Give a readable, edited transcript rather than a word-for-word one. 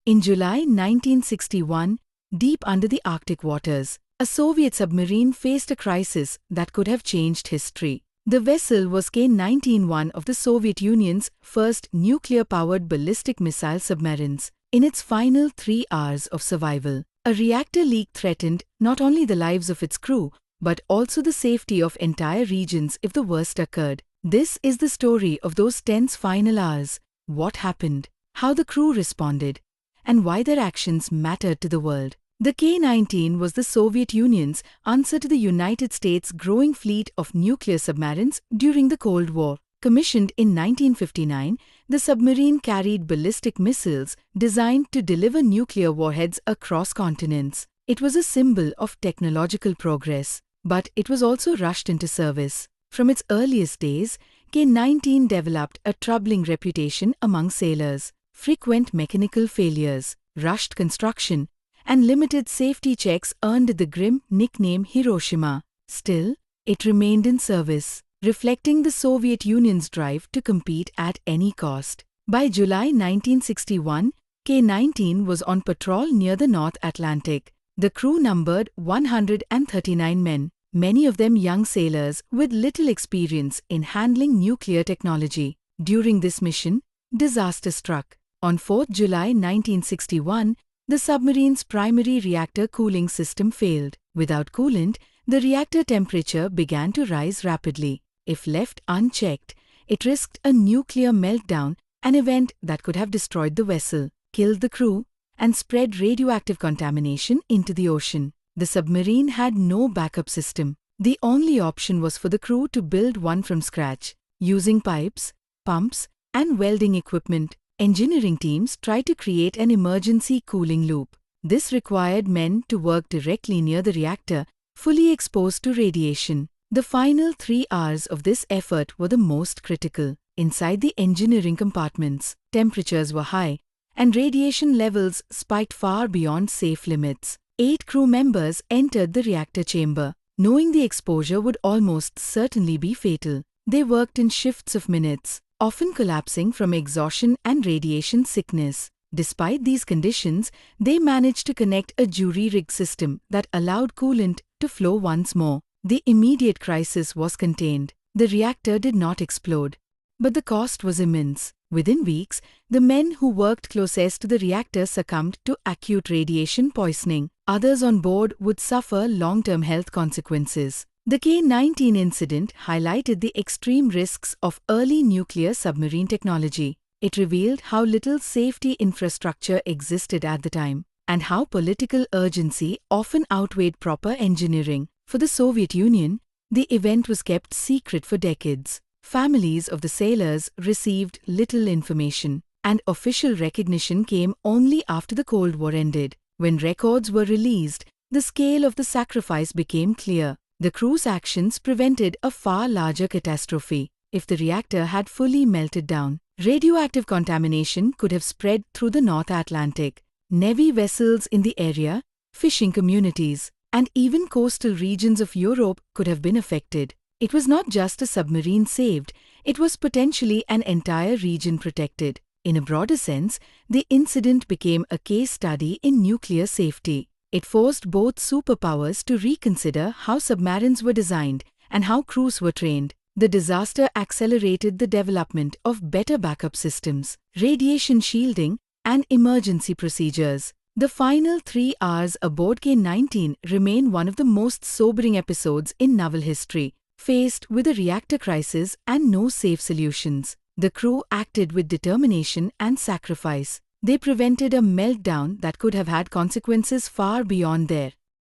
In July 1961, deep under the Arctic waters, a Soviet submarine faced a crisis that could have changed history. The vessel was K-19, one of the Soviet Union's first nuclear-powered ballistic missile submarines. In its final 3 hours of survival, a reactor leak threatened not only the lives of its crew, but also the safety of entire regions if the worst occurred. This is the story of those tense final hours, what happened, how the crew responded, and why their actions mattered to the world. The K-19 was the Soviet Union's answer to the United States' growing fleet of nuclear submarines during the Cold War. Commissioned in 1959, the submarine carried ballistic missiles designed to deliver nuclear warheads across continents. It was a symbol of technological progress, but it was also rushed into service. From its earliest days, K-19 developed a troubling reputation among sailors. Frequent mechanical failures, rushed construction, and limited safety checks earned it the grim nickname Hiroshima. Still, it remained in service, reflecting the Soviet Union's drive to compete at any cost. By July 1961, K-19 was on patrol near the North Atlantic. The crew numbered 139 men, many of them young sailors with little experience in handling nuclear technology. During this mission, disaster struck. On 4 July 1961, the submarine's primary reactor cooling system failed. Without coolant, the reactor temperature began to rise rapidly. If left unchecked, it risked a nuclear meltdown, an event that could have destroyed the vessel, killed the crew, and spread radioactive contamination into the ocean. The submarine had no backup system. The only option was for the crew to build one from scratch. Using pipes, pumps, and welding equipment, engineering teams tried to create an emergency cooling loop. This required men to work directly near the reactor, fully exposed to radiation. The final 3 hours of this effort were the most critical. Inside the engineering compartments, temperatures were high, and radiation levels spiked far beyond safe limits. 8 crew members entered the reactor chamber, knowing the exposure would almost certainly be fatal. They worked in shifts of minutes, often collapsing from exhaustion and radiation sickness. Despite these conditions, they managed to connect a jury-rig system that allowed coolant to flow once more. The immediate crisis was contained. The reactor did not explode. But the cost was immense. Within weeks, the men who worked closest to the reactor succumbed to acute radiation poisoning. Others on board would suffer long-term health consequences. The K-19 incident highlighted the extreme risks of early nuclear submarine technology. It revealed how little safety infrastructure existed at the time, and how political urgency often outweighed proper engineering. For the Soviet Union, the event was kept secret for decades. Families of the sailors received little information, and official recognition came only after the Cold War ended. When records were released, the scale of the sacrifice became clear. The crew's actions prevented a far larger catastrophe. If the reactor had fully melted down, radioactive contamination could have spread through the North Atlantic. Navy vessels in the area, fishing communities, and even coastal regions of Europe could have been affected. It was not just a submarine saved, it was potentially an entire region protected. In a broader sense, the incident became a case study in nuclear safety. It forced both superpowers to reconsider how submarines were designed and how crews were trained. The disaster accelerated the development of better backup systems, radiation shielding, and emergency procedures. The final 3 hours aboard K-19 remain one of the most sobering episodes in naval history. Faced with a reactor crisis and no safe solutions, the crew acted with determination and sacrifice. They prevented a meltdown that could have had consequences far beyond their